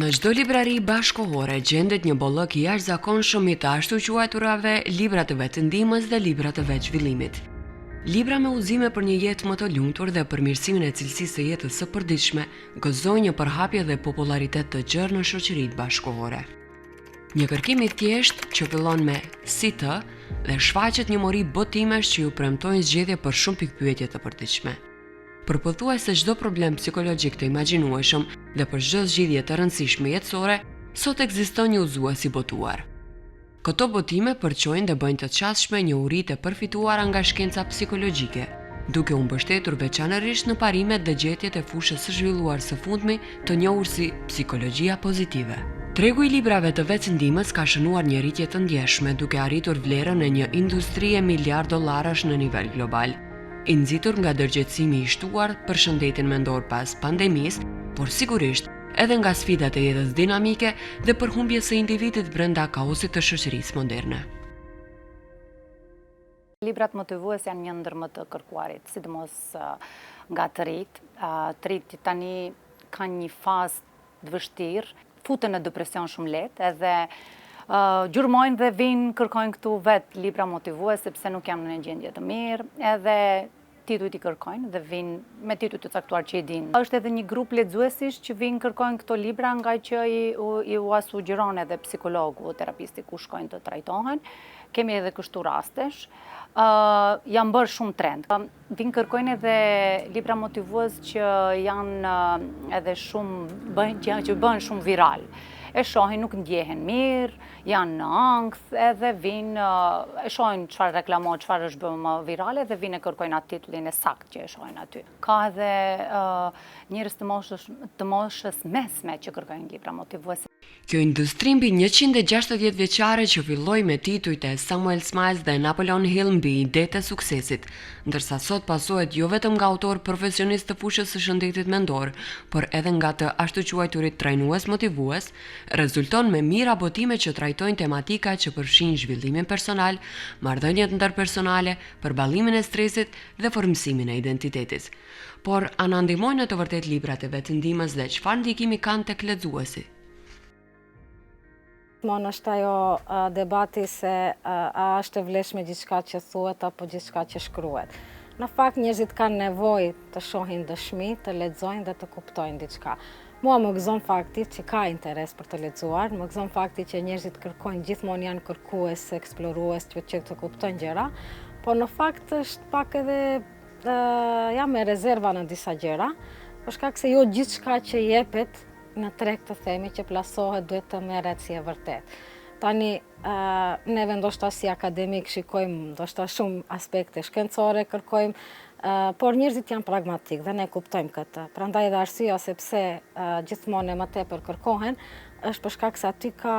çdo librari bashkëkohore gjendet një bollëk i jashtëzakonshëm i të ashtu quajturave libra të vetëndimës dhe libra të veçvillimit. Libra me udhëzime për një jetë më të lumtur dhe për mirësimin e cilësisë së jetës së përditshme gëzojnë një përhapje dhe popularitet të gjerë në shoqëritë bashkëkohore. Një kërkim i thjeshtë që fillon me si të dhe shfaqet një mori botimesh që ju premtojnë zgjedhje për shumë pikpyetje të përditshme. Për pothuajse çdo problem psikologjik të imagjinueshëm dhe për çdo zgjidhje të rëndësishme jetësore, sot ekziston një udhëzues i botuar. Këto botime përqojnë dhe bëjnë të qasshme një uri të përfituara nga shkenca psikologjike, duke u mbështetur veçanërisht në parimet dhe gjetjet e fushës së zhvilluar së fundmi të njohur si psikologjia pozitive. Tregu i librave të vetëndimës ka shënuar një rritje të ndjeshme duke arritur vlerën e një industrie miliard dollarësh në nivel global, i nxitur nga dërgjegjësimi i shtuar për shëndetin mendor pas pandemisë, por sigurisht edhe nga sfidat e jetës dinamike dhe përhumbjes së individit brenda kaosit të shoqërisë moderne. Librat motivues janë një ndër më të kërkuarit, sidomos nga të rinjt. Të rinjt tani kanë një fazë të vështirë, futen në depresion shumë lehtë, edhe gjurmojnë dhe vinë kërkojnë këtu vetë libra motivues sepse nuk janë në një gjendje të mirë, edhe titujt i kërkojnë dhe vinë me tituj të caktuar që i dinë. Është edhe një grup lexuesish që vinë kërkojnë këto libra nga që i u sugjeron edhe psikologu, terapisti ku shkojnë të trajtohen. Kemi edhe kështu rastesh. Janë bërë shumë trend. Vinë kërkojnë edhe libra motivues që janë edhe shumë që bëhen shumë viral. E shohin nuk ndjehen mirë, janë në ankth, edhe vinë, e shohin çfarë reklamohet, çfarë është bërë virale dhe vinë e kërkojnë atë titullin e saktë që e shohin aty. Ka edhe njerëz të moshës mesme që kërkojnë libra motivuese. Kjo industri mbi 160 vjeçare që filloi me titujt e Samuel Smiles dhe Napoleon Hill mbi idetë e suksesit, ndërsa sot pasohet jo vetëm nga autor profesionist të fushës së shëndetit mendor, por edhe nga të ashtu quajturit trajnues motivues, rezulton me mira botime që trajtojnë tematika që përfshin zhvillimin personal, marrëdhëniet ndërpersonale, përballimin e stresit dhe formësimin e identitetit. Por a na ndihmojnë në të vërtetë librat e vetëndimës dhe çfarë ndikimi kanë tek lexuesi? Mon është ajo debati se a është e vlefshme gjithçka që thuhet apo gjithçka që shkruhet. Në fakt njerëzit kanë nevojë të shohin dëshmi, të lexojnë dhe të kuptojnë diçka. Mua më gëzon fakti që ka interes për të lexuar, më gëzon fakti që njerëzit kërkojnë, gjithmonë janë kërkues, eksplorues, që të kuptojnë gjëra, por në fakt është pak edhe jam me rezerva në disa gjëra, për shkak se jo gjithçka që jepet në treg të themi që plasohet duhet të merret si e vërtet. Tani, neve ndoshta si akademik shikojmë ndoshta shumë aspekte shkencore, kërkojmë, por njerëzit janë pragmatik dhe ne kuptojmë këtë. Prandaj edhe arsyeja sepse gjithmonë më tepër kërkohen, është për shkak se aty ka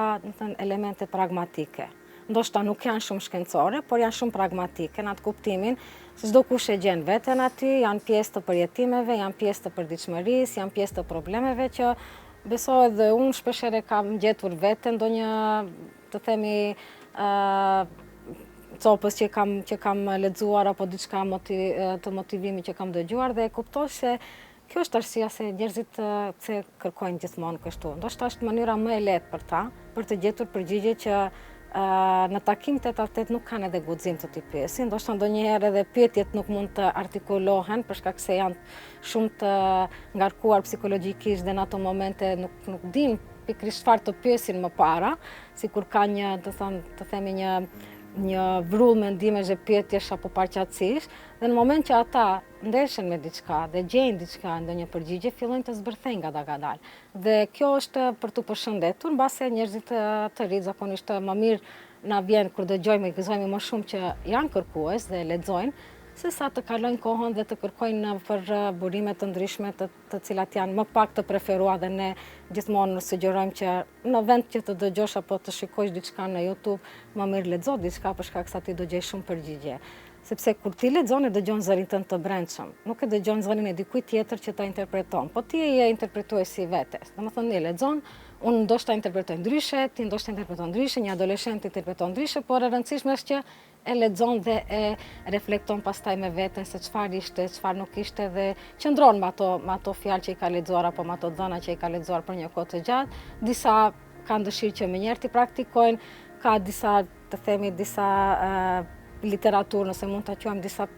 elemente pragmatike. Ndoshta nuk janë shumë shkencore, por janë shumë pragmatike në atë kuptimin se çdo kush e gjen veten aty, janë pjesë të përjetimeve, janë pjesë të përditshmërisë, janë pjesë të problemeve që besoj edhe unë shpeshherë kam gjetur veten ndonjë të themi copës që kam lexuar apo diçka të motivimit që kam dëgjuar dhe e kuptoj se kjo është arsyeja se njerëzit pse kërkojnë gjithmonë kështu. Ndoshta është mënyra më e lehtë për ta, për të gjetur përgjigje që në takim tet-a-tet nuk kanë edhe guxim të t'i pyesin, ndoshta ndonjëherë edhe pyetjet nuk mund të artikulohen për shkak se janë shumë të ngarkuar psikologjikisht dhe në ato momente nuk din pikërisht çfarë të pyesin më para, sikur ka një, të themi një vrull mendimesh dhe pyetjesh apo paraqësish, dhe në moment që ata ndeshen me diçka dhe gjejnë diçka, ndonjë përgjigje, fillojnë të zbërthejnë ngadalë. Dhe kjo është për tu përshëndetur, mbase njerëzit të rinj zakonisht më mirë na vjen kur dëgjojmë e gëzojmë më shumë që janë kërkues dhe lexojnë, se sa të kalojnë kohën dhe të kërkojnë për burime të ndryshme të cilat janë më pak të preferuar dhe ne gjithmonë sugjerojmë që në vend që të dëgjosh apo të shikosh diçka në YouTube, më mirë lexo diçka për shkak se aty do gjej shumë përgjigje. Sepse kur ti lexon e dëgjon zërin tënd të brendshëm, nuk e dëgjon zërin e dikujt tjetër që ta interpreton, po ti je interpretuesi vetes. Domethënë ne lexon, Unë ndoshta interpretoj ndryshe, ti ndoshta interpreton ndryshe, një adoleshent interpreton ndryshe, por e rëndësishme është që e lexon dhe e reflekton pastaj me veten se çfarë ishte, çfarë nuk ishte dhe qëndron me ato fjalë që i ka lexuar apo me ato dhëna që i ka lexuar për një kohë të gjatë. Disa kanë dëshirë që menjëherë ti praktikojnë, ka disa, të themi, disa literaturë, nëse mund ta quajmë, disa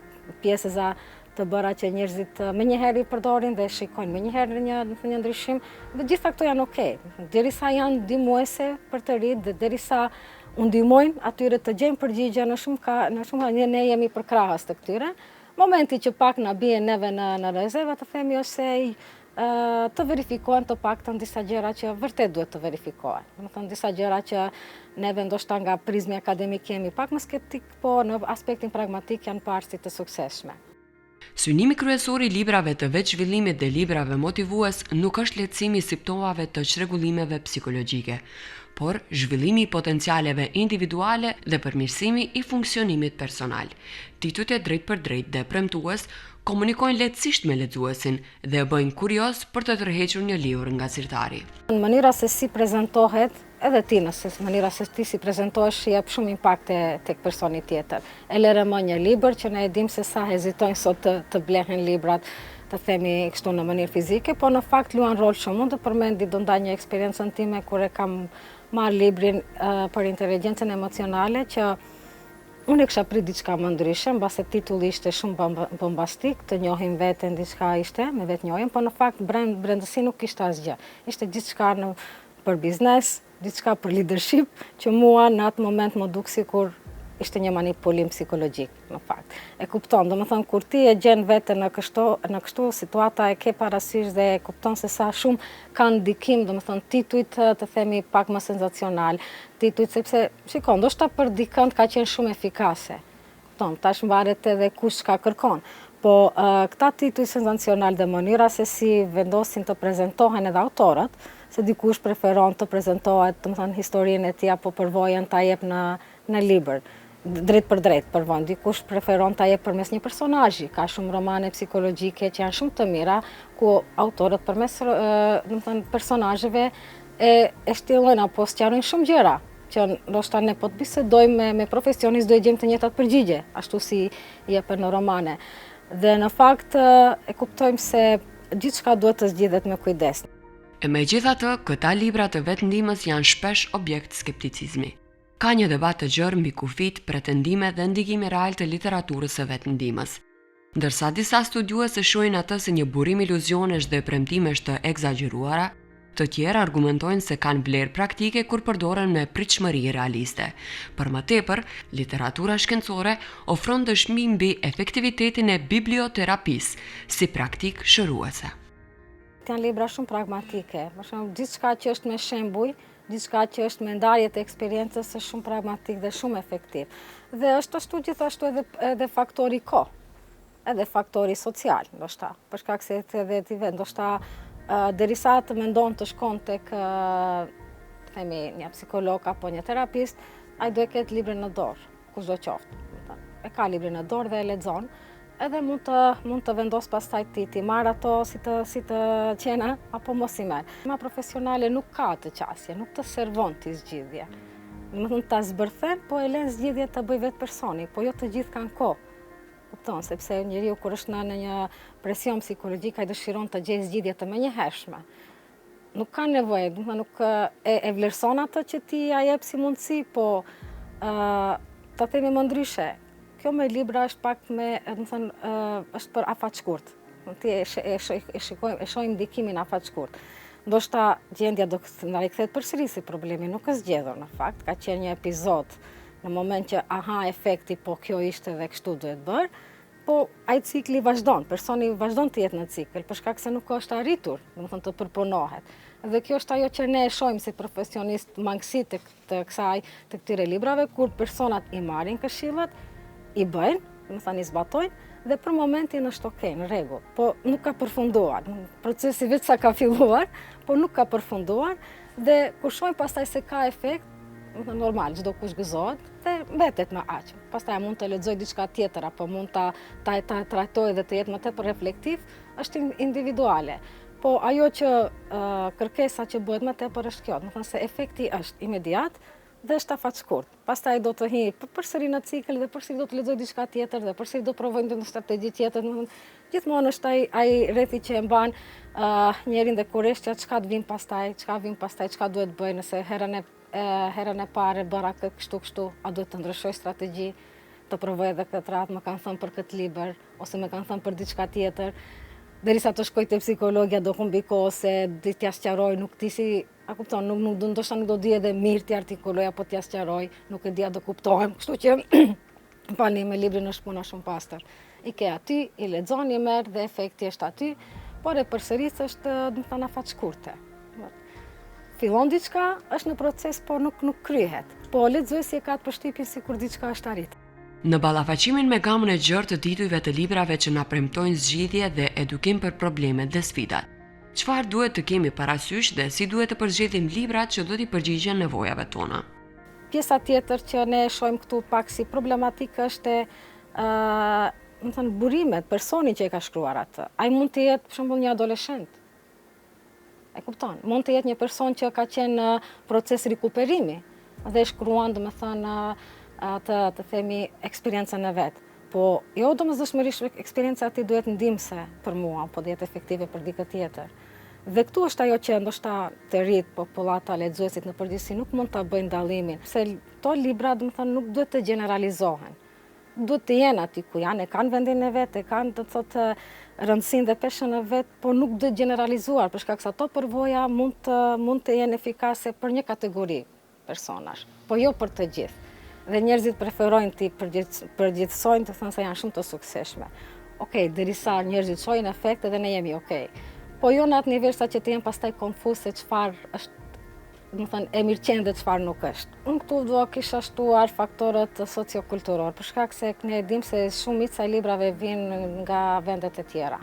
pjesëza të bëra që njerëzit menjëherë i përdorin dhe shikojnë menjëherë një ndryshim, dhe gjitha këto janë okay. Derisa janë ndihmuese për të rinjt dhe derisa u ndihmojnë atyre të gjejnë përgjigje në shumë ne jemi përkrahas të këtyre. Momenti që pak na bie neve në rezervë, të themi është se të verifikohen të paktën disa gjëra që vërtet duhet të verifikohen. Domethënë disa gjëra që neve ndoshta nga prizmi akademik jemi pak më skeptik, po në aspektin pragmatik janë parë si të suksesshme. Synimi kryesor i librave të veçzhvillimit dhe librave motivues nuk është lehtësimi i simptomave të çrregullimeve psikologjike, por zhvillimi i potencialeve individuale dhe përmirësimi i funksionimit personal. Titujt e drejt për drejt dhe premtues komunikojnë lehtësisht me lexuesin dhe e bëjnë kurioz për të tërhequr një libër nga zyrtari. Në mënyra se si prezantohet, edhe ti nëse mënyra se ti si prezentohesh jep shumë impakt tek personi tjetër. E lere më një libër që ne e dim se sa hezitojnë sot të blehen librat, të themi kështu në mënyrë fizike, po në fakt luan rol shumë. Mund të përmendi do ndaj një eksperiencën time kur e kam marrë librin për inteligjencën emocionale, që unë e kisha prit diçka më ndryshe, mbase titulli ishte shumë bombastik, të njohim veten diçka ishte, me vetnjohjen, po në fakt brendësi nuk kishte asgjë. Ishte diçka për biznes, diçka për leadership, që mua në atë moment më duk sikur ishte një manipulim psikologjik, në fakt. E kupton, domethënë kur ti e gjen veten në kështu situata, e ke parasysh dhe e kupton se sa shumë kanë ndikim, domethënë titujt të themi pak më senzacional, titujt sepse shikon, ndoshta për dikënd ka qenë shumë efikase. Kupton, tash mbaret edhe kush ka kërkon. Po këta tituj senzacional dhe mënyra se si vendosin të prezantohen edhe autorët, se dikush preferon të prezantohet, domethënë historinë e tij apo përvojën ta jep në libër. Drejt për drejt përvojën. Dikush preferon ta jep përmes një personazhi. Ka shumë romane psikologjike që janë shumë të mira, ku autorët përmes domethënë personazheve e shtjellojnë apo sqarojnë shumë gjëra, që ndoshta ne po të bisedojmë me profesionistë do e gjejmë të njëjtat përgjigje, ashtu si jepen në romane. Dhe në fakt e kuptojmë se gjithçka duhet të zgjidhet me kujdes. E megjithatë, këta libra të vetndihmës janë shpesh objekt skepticizmi. Ka një debat të gjerë mbi kufit, pretendime dhe ndikimi real të literaturës së vetndihmës. Ndërsa disa studiues e shohin atë si një burim iluzionesh dhe premtimesh të egzageruara, të tjerë argumentojnë se kanë vlerë praktike kur përdoren me pritshmëri realiste. Për më tepër, literatura shkencore ofron dëshmi mbi efektivitetin e biblioterapisë si praktikë shëruese. Janë libra shumë pragmatike, për shembull gjithçka që është me shembuj, diçka që është me ndarje të eksperiencës është shumë pragmatik dhe shumë efektiv. Dhe është ashtu gjithashtu edhe faktori kohë, edhe faktori social, ndoshta, për shkak se edhe ti vetë, ndoshta derisa të mendon të shkon tek themi një psikolog apo një terapist, ai do e ketë librin në dorë, kushdo qoftë. E ka librin në dorë dhe e lexon. Edhe mund të vendos pastaj ti marr ato si të qena apo mos i merr. Ma profesionale nuk ka të qasje, nuk të servon ti zgjidhje. Domethënë ta zbërthen, po e lën zgjidhje të bëj vetë personi, po jo të gjithë kanë kohë. Kupton, sepse njeriu kur është në një presion psikologjik ai dëshiron të gjejë zgjidhje të menjëhershme. Nuk ka nevojë, domethënë nuk e vlerëson atë që ti ja jep si mundësi, po ta themi më ndryshe. Kjo me libra është pak është për afat shkurt. Ti e shohim ndikimin afat shkurt. Ndoshta gjendja do të na rikthehet përsëri si problemi nuk është zgjedhur në fakt, ka qenë një epizod në moment që efekti, po kjo ishte dhe kështu duhet bërë, po ai cikli vazhdon, personi vazhdon të jetë në cikël, për shkak se nuk është arritur, domethënë të përpunohet. Dhe kjo është ajo që ne e shohim si profesionist mangësi të këtyre librave, kur personat i marrin këshillat, i bëjnë, domethënë i zbatojnë, dhe për momentin është okay, në rregull, po nuk ka përfunduar. Procesi vetë sa ka filluar, po nuk ka përfunduar, dhe kur shohim pastaj se ka efekt, normal, çdo kush gëzohet dhe mbetet në aq. Pastaj mund të lexoj diçka tjetër apo mund ta trajtoj dhe të jetë më tepër reflektiv, është individuale. po ajo që kërkesa që bëhet më tepër është kjo, do të thënë se efekti është imediat dhe është afatshkurt. Pastaj do të hi përsëri në cikël dhe përsëri do të lexoj diçka tjetër dhe përsëri do provoj një strategji tjetër, do të thënë gjithmonë është ai rrethi që e mban njerin dhe kurreshtja çka të vin pastaj, çka duhet bëj nëse herën e parë bëra kështu, a duhet të ndryshoj strategji, të provoj edhe këtë radhë, më kanë thënë për këtë libër ose më kanë thënë për diçka tjetër. Derisa të shkoj te psikologja do humbi kohë se di t'ja sqaroj, nuk ti si, a kupton, ndoshta nuk do di edhe mirë t'i artikuloj apo t'ja sqaroj, nuk e di a do kuptohem, kështu që pani me librin është puna shumë pastër. I ke aty, i lexon, i merr dhe efekti është aty, por e përsëris është do të thënë afatshkurte. Fillon diçka, është në proces, por nuk kryhet. Po lexuesi e ka të përshtypjen sikur diçka është arritur. Në ballafaqimin me gamën e gjerë të titujve të librave që na premtojnë zgjidhje dhe edukim për problemet dhe sfidat, çfarë duhet të kemi parasysh dhe si duhet të përzgjedhim librat që do t'i përgjigjen nevojave tona? Pjesa tjetër që ne shohim këtu pak si problematikë është më thënë burimet, personi që e ka shkruar atë. Ai mund të jetë për shembull një adoleshent. E kupton? Mund të jetë një person që ka qenë në proces rikuperimi dhe shkruan, domethënë, të themi eksperiencën e vet. Po jo domosdoshmërisht eksperjenca e tij duhet ndihmëse për mua, po do jetë efektive për dikë tjetër. Dhe këtu është ajo që ndoshta të rrit popullata lexuesit në përgjithësi nuk mund ta bëjnë dallimin, se këto libra domethënë nuk duhet të gjeneralizohen. Duhet të jenë aty ku janë, e kanë vendin e vet, e kanë të thotë rëndësinë dhe peshën e vet, po nuk duhet generalizuar, për shkak se ato përvoja mund të jenë efikase për një kategori personash, po jo për të gjithë. Dhe njerëzit preferojnë ti përgjithsojnë të thënë se janë shumë të suksesshme. Okej, derisa njerëzit shohin efekte dhe ne jemi okej. Po jo në atë nivel sa që të jenë pastaj konfuz se çfarë është, do të thënë, e mirëqenë dhe çfarë nuk është. Unë këtu do kisha shtuar faktorët sociokulturor, për shkak se ne e dim se shumica e librave vijnë nga vendet e tjera.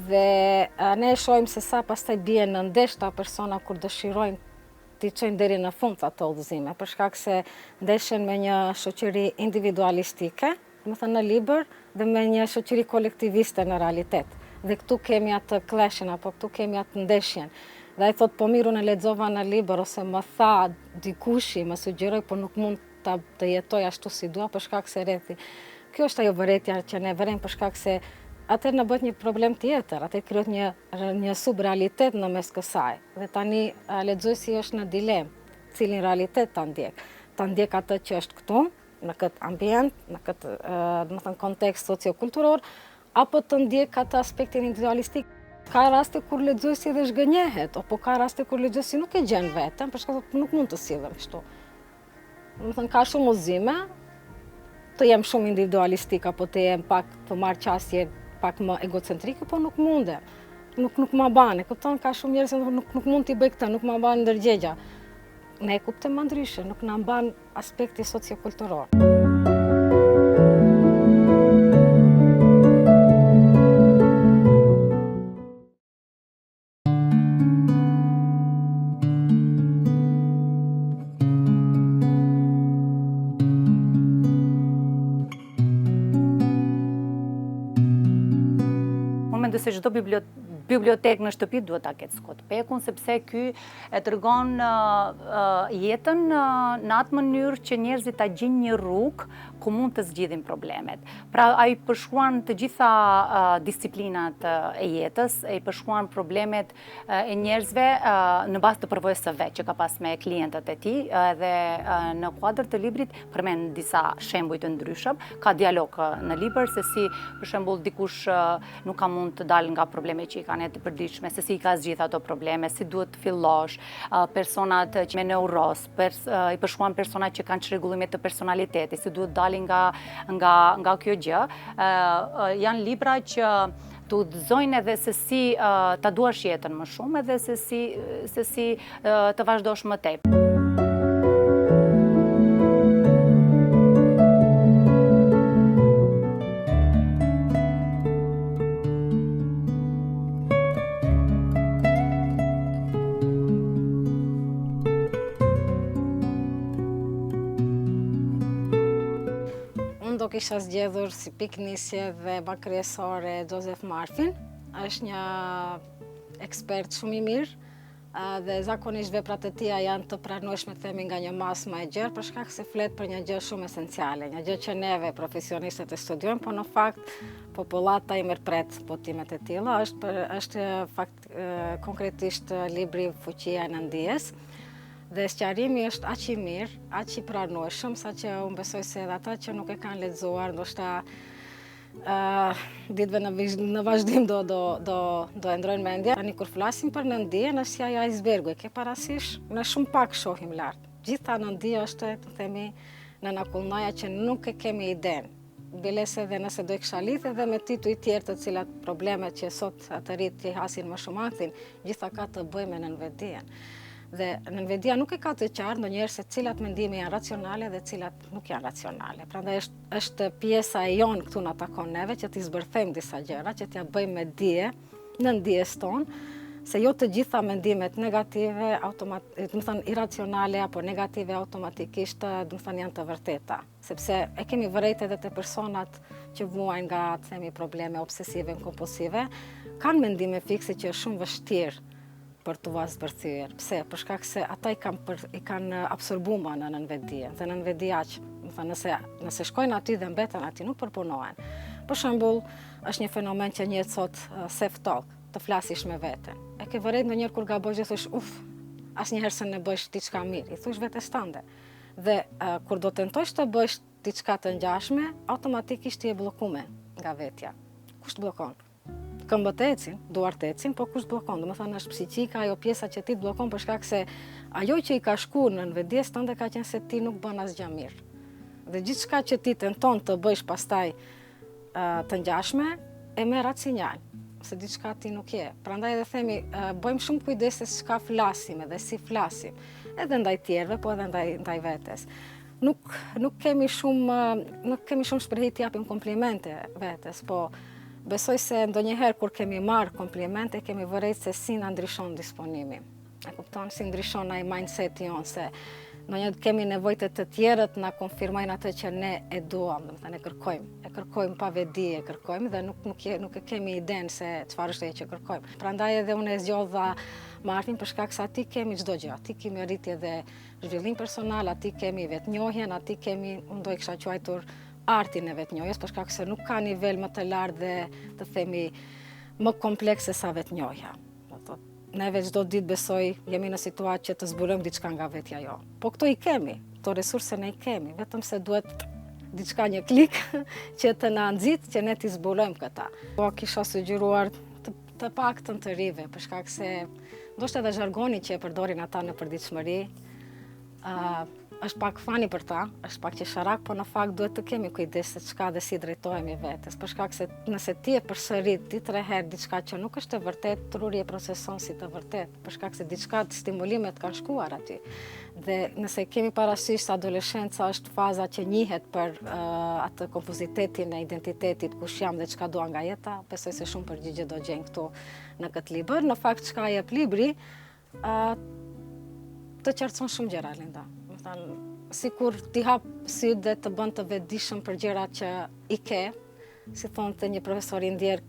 Dhe ne shohim se sa pastaj bie në ndeshta persona kur dëshirojnë t'i çojnë deri në fund ato udhëzime, për shkak se ndeshen me një shoqëri individualistike, do të thënë në libër, dhe me një shoqëri kolektiviste në realitet. Dhe këtu kemi atë clash-in, apo këtu kemi atë ndeshjen. Dhe ai thot, po miru në lexova në libër, ose më tha dikushi, më sugjeroi, po nuk mund të jetoj ashtu si dua, për shkak se rrethi. Kjo është ajo vërejtja që ne vërejmë, për shkak se atëherë në bëhet një problem tjetër, atëherë krijohet një subrealitet në mes kësaj. Dhe tani lexuesi është në dilemë, cilin realitet ta ndjek. Ta ndjek atë që është këtu, në këtë ambient, në këtë, domethënë kontekst sociokulturor, apo të ndjek atë aspektin individualistik. Ka raste kur lexuesi edhe zhgënjehet, apo ka raste kur lexuesi nuk e gjen veten, për shkak se nuk mund të sillem kështu. Domethënë ka shumë udhëzime, të jem shumë individualistik apo të jem pak të marr qasje pak më egocentrike, po nuk mundem. Nuk ma bane, kupton, ka shumë njerëz që nuk mund t'i bëj këtë, nuk ma ban ndërgjegja. Ne e kuptojmë më ndryshe, nuk na mban aspekti sociokulturor. Se çdo bibliotekë në shtëpi duhet ta ketë skotpekun, sepse ky e tregon jetën në atë mënyrë që njerëzit ta gjejnë një rrugë ku mund të zgjidhin problemet. Pra ai përshkruan të gjitha disiplinat e jetës, ai përshkruan problemet e njerëzve në bazë të përvojës së vet që ka pas me klientët e tij, dhe në kuadër të librit përmend disa shembuj të ndryshëm, ka dialog në libër se si për shembull dikush nuk ka mund të dalë nga problemet që i kanë të përditshme, se si i ka zgjidhur ato probleme, si duhet të fillosh, personat që me neuroz, i përshkruan personat që kanë çrregullime të personalitetit, si duhet dalin nga kjo gjë. Janë libra që të udhëzojnë edhe se si ta duash jetën më shumë, edhe se si të vazhdosh më tepër. Do kisha zgjedhur si piknisje dhe ma kryesore Joseph Murphyn. Është një ekspert shumë i mirë, dhe zakonisht veprat e tija janë të pranueshme themi nga një masë më e gjerë, për shkak se flet për një gjë shumë esenciale, një gjë që neve profesionistët e studiojmë, po në fakt popullata i mirëpret botimet e tilla. Është fakt konkretisht libri Fuqia e Nëndijes, dhe sqarimi është aq i mirë, aq i pranueshëm, saqë unë besoj se edhe ata që nuk e kanë lexuar, ndoshta ditëve në vazhdim do e ndrojnë mendja. Tani kur flasim për nëndien, është si ajo icebergu, e ke parasysh, ne shumë pak shohim lart. Gjitha nëndia është, të themi, në nakullnaja që nuk e kemi iden. Bilese dhe nëse do i kisha lidhë edhe me tituj tjerë të cilat problemet që sot të rritë që hasin më shumë aktin, gjitha ka të bëjmë në nënvedien. Dhe nënvedia nuk e ka të qartë ndonjëherë se cilat mendime janë racionale dhe cilat nuk janë racionale. Prandaj është pjesa e jonë këtu na takon neve që t'i zbërthejmë disa gjëra, që t'ja bëjmë me dije, në ndijes tonë, se jo të gjitha mendimet negative, iracionale apo negative automatikisht, janë të vërteta. Sepse e kemi vërejt edhe të personat që vuajnë nga, themi, probleme obsesive, kompulsive, kanë mendime fikse që është shumë vështirë për të zbërthyer. Pse? Për shkak se ata i kanë absorbuar në nënvedije. Dhe nënvedia nëse shkojnë aty dhe mbeten aty, nuk përpunohen. Për shembull, është një fenomen që njihet sot self-talk, të flasish me veten. E ke vërejt ndonjëherë kur gabosh dhe thosh, asnjëherë se ne bësh diçka mirë, i thosh vetes tande. Dhe kur do tentosh të bësh diçka të ngjashme, automatikisht je bllokuar nga vetja. Kush të bllokon? Këmbët ecin, duart ecin, po kush bllokon? Domethënë është psiqika, ajo pjesa që ti të bllokon për shkak se ajo që i ka shkuar në nënvedjes tënde ka qenë se ti nuk bën asgjë mirë. Dhe gjithçka që ti tenton të bësh pastaj të ngjashme, e merr atë sinjal se diçka ti nuk je. Prandaj edhe themi, bëjmë shumë kujdes se çka flasim edhe si flasim, edhe ndaj tjerëve, po edhe ndaj vetes. Nuk kemi shumë shprehje të japim komplimente vetes, po besoj se ndonjëherë kur kemi marrë komplimente, kemi vërejt se si na ndryshon disponimi. E kupton, si ndryshon ai mindseti jonë, se ndonjëherë kemi nevojë të tjerët na konfirmojnë atë që ne e duam, domethënë e kërkojmë pa vedi, e kërkojmë dhe nuk e kemi iden se çfarë është ajo që kërkojmë. Prandaj edhe unë e zgjodha Martin për shkak se aty kemi çdo gjë, aty kemi arritje dhe zhvillim personal, aty kemi vetnjohjen, aty kemi, unë do e kisha quajtur artin e vetnjohjes, për shkak se nuk ka nivel më të lartë dhe të themi më komplekse sa vetnjohja. Neve çdo ditë besoj jemi në situatë që të zbulojmë diçka nga vetja jo. Po këto i kemi, këto resurse ne i kemi, vetëm se duhet diçka një klik që të na nxit që ne t'i zbulojmë këta. Po kisha sugjeruar të paktën të rive, për shkak se ndoshta edhe zhargoni që e përdorin ata në përditshmëri, është pak fani për ta, është pak qesharak, po në fakt duhet të kemi kujdes se çka dhe si drejtohemi vetes, për shkak se nëse ti e përsërit 2-3 herë diçka që nuk është e vërtet, truri e proceson si të vërtet, për shkak se diçka stimulimet kanë shkuar aty. Dhe nëse kemi parasysh se adoleshenca është faza që njihet për atë kompozitetin e identitetit, kush jam dhe çka dua nga jeta, besoj se shumë përgjigje do gjejnë këtu në këtë libër. Në fakt çka jep libri të qartëson shumë gjëra, Linda. Sikur t'i hap sytë dhe të bën të vetëdijshëm për gjërat që i ke, si thonte një profesor i ndjer,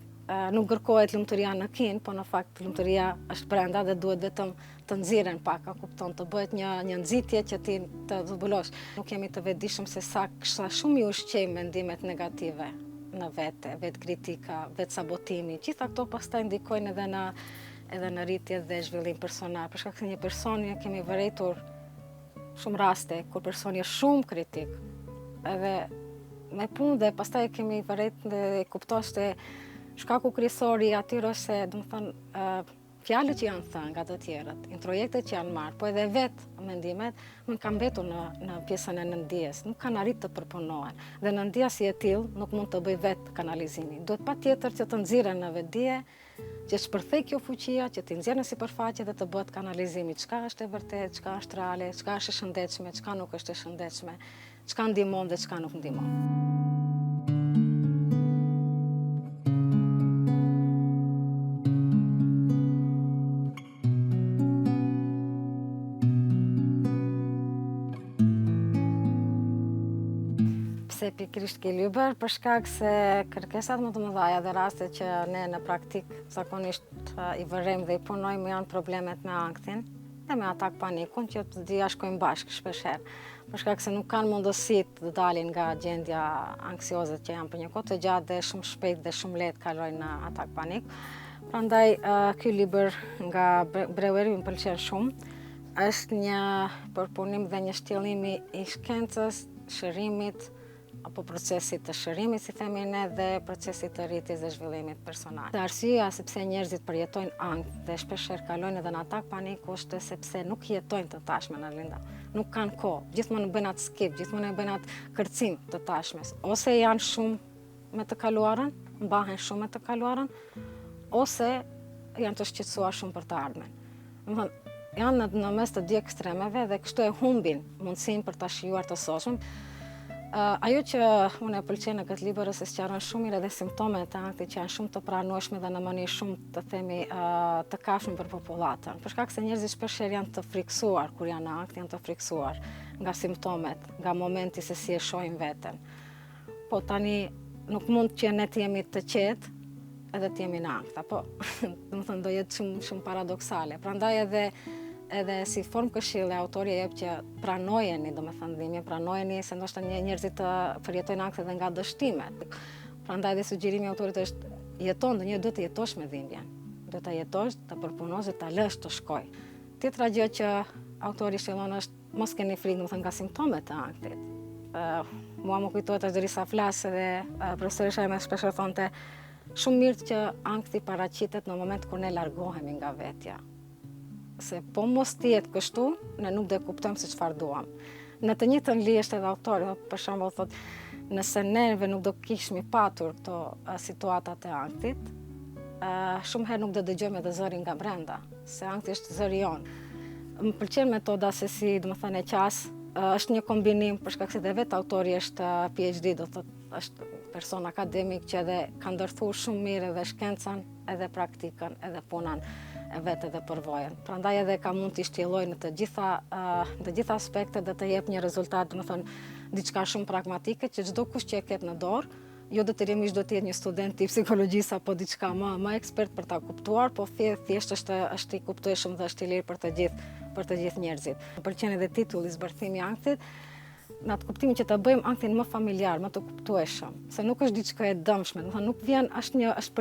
nuk kërkohet lumturia në kin, po në fakt lumturia është brenda dhe duhet vetëm të nxirren pak, a kupton, të bëhet një nxitje që ti të zbulosh. Nuk jemi të vetëdijshëm se sa shumë i ushqejmë mendimet negative në vete, vetë kritika, vetë sabotimi. Gjitha këto pastaj ndikojnë edhe në rritje dhe zhvillim personal. Për shkak se një person kemi vërejtur shumë raste kur personi është shumë kritik, edhe me punë dhe pastaj kemi vërejt dhe kuptosh se shkaku kryesor i atyre është se, domethënë, fjalët që janë thënë nga të tjerët, introjektet që janë marrë, po edhe vetë mendimet, nuk kanë mbetur në pjesën e nëndijes, nuk kanë arritë të përpunohen. Dhe nëndia si e tillë nuk mund të bëj vetë kanalizimin. Duhet patjetër që të nxirren në vetdije, që shpërthej kjo fuqia, që t'i nxjerrë në sipërfaqe dhe të bëhet kanalizimi. Çka është e vërtetë, çka është reale, çka është e shëndetshme, çka nuk është e shëndetshme, çka ndihmon dhe çka nuk ndihmon. Pse pikërisht ky libër? Për shkak se kërkesat më të mëdha dhe rastet që ne në praktik zakonisht i vërejmë dhe i punojmë janë problemet me anktin dhe me atak panikun që të dhja shkojnë bashkë shpeshherë. Për shkak se nuk kanë mundësit të dalin nga gjendja anksioze që janë për një kohë të gjatë dhe shumë shpejt dhe shumë lehtë kalojnë në atak panik. Prandaj ky libër nga Breueri më pëlqen shumë. Është një përpunim dhe një shtjellimi i shkencës, shërimit, apo procesit të shërimit, si themi ne, dhe procesit të rritjes dhe zhvillimit personal. Arsyeja sepse njerëzit përjetojnë ankth dhe shpeshherë kalojnë edhe në atak paniku është sepse nuk jetojnë të tashmen, Arlinda. Nuk kanë kohë, gjithmonë bëjnë atë skip, gjithmonë bëjnë atë kërcim të tashmes. Ose janë shumë me të kaluarën, mbahen shumë me të kaluarën, ose janë të shqetësuar shumë për të ardhmen. Domethënë, janë në mes të dy ekstremeve dhe kështu e humbin mundësinë për ta shijuar të soshmen. Ajo që unë e pëlqen në këtë libër është se sqaron shumë mirë edhe simptomet e ankthit që janë shumë të pranueshme dhe në mënyrë shumë të themi të kafshme për popullatën. Për shkak se njerëzit shpeshherë janë të friksuar kur janë në ankth, janë të friksuar nga simptomet, nga momenti se si e shohin veten. Po tani nuk mund që ne të jemi të qetë edhe të jemi në ankth, apo domethënë do jetë shumë paradoksale. Prandaj edhe si formë këshilli autori jep që pranojeni, domethënë dhimbjen, pranojeni se ndoshta njerëzit të përjetojnë ankth edhe nga dështimet. Prandaj edhe sugjerimi i autorit është jeton, ndonjëherë duhet të jetosh me dhimbjen. Duhet ta jetosh, ta përpunosh dhe ta lësh të shkojë. Tjetra gjë që autori shëllon është mos keni frikë, domethënë nga simptomet e ankthit. Mua më kujtohet as derisa flas edhe profesoresha më shpesh thonte shumë mirë që ankthi paraqitet në moment kur ne largohemi nga vetja. Se po mos të jetë kështu, ne nuk do e kuptojmë se çfarë duam. Në të njëjtën lidhje është edhe autori, për shembull thotë, nëse neve nuk do kishmi patur këto situatat e ankthit, shumë herë nuk do dëgjojmë edhe zërin nga brenda, se ankthi është zëri jonë. Më pëlqen metoda se si, domethënë e qas, është një kombinim për shkak se edhe vetë autori është PhD, do thotë është person akademik që edhe ka ndërthuar shumë mirë edhe shkencën, edhe praktikën, edhe punën e vetë dhe përvojën. Prandaj edhe ka mund t'i shtjellojë në të gjitha aspektet dhe të jep një rezultat, domethënë diçka shumë pragmatike që çdo kush që e ket në dorë, jo detyrimisht do të jetë një student i psikologjisë apo diçka më ekspert për ta kuptuar, po thjesht është i kuptueshëm dhe është i lirë për të gjithë njerëzit. Më pëlqen edhe titulli Zbërthimi i ankthit, në atë kuptimin që ta bëjmë anktin më familjar, më të kuptueshëm, se nuk është diçka e dëmshme, domethënë nuk vjen, është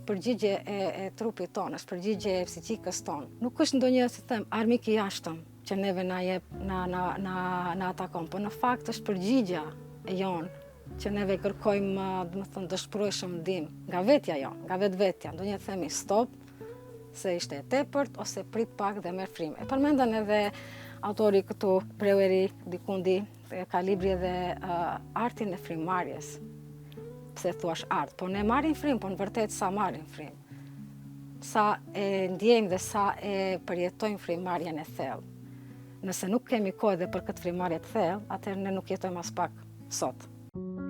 përgjigje e trupit tonë, është përgjigje e psikikës tonë. Nuk është ndonjë, si them, armik i jashtëm që neve na jep na atakon, po në fakt është përgjigja e jonë që neve kërkojmë, domethënë dëshpërueshëm ndihmë nga vetja jonë, nga vetvetja. Ndonjëherë themi stop, se ishte e tepërt ose prit pak dhe merr frymë. E përmendën edhe autori këtu, Breueri, dikundi, ka libri edhe artin e frymëmarrjes. Pse thuash art? Po ne marrim frymë, po në vërtet sa marrim frymë. Sa e ndjejmë dhe sa e përjetojmë frymëmarrjen e thellë. Nëse nuk kemi kohë edhe për këtë frymëmarrje të thellë, atëherë ne nuk jetojmë as pak sot.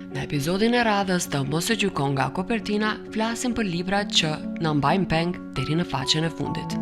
Në episodin e radhës të Mos e gjykon nga Kopertina, flasim për librat që na mbajnë peng deri në faqen e fundit.